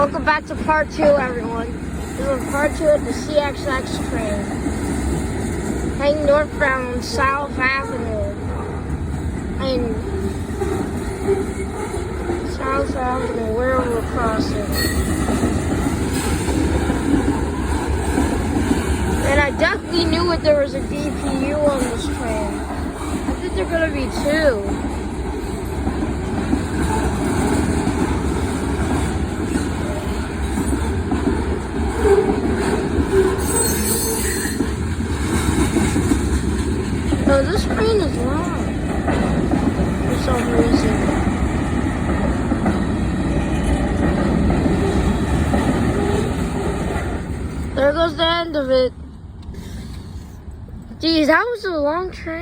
Welcome back to part 2, everyone. This is part 2 of the CXX train. Heading northbound on South Avenue. And South Avenue, where we're crossing. And I definitely knew that there was a DPU on this train. I think there are gonna be 2. No, this train is long for some reason. There goes the end of it. Geez, that was a long train.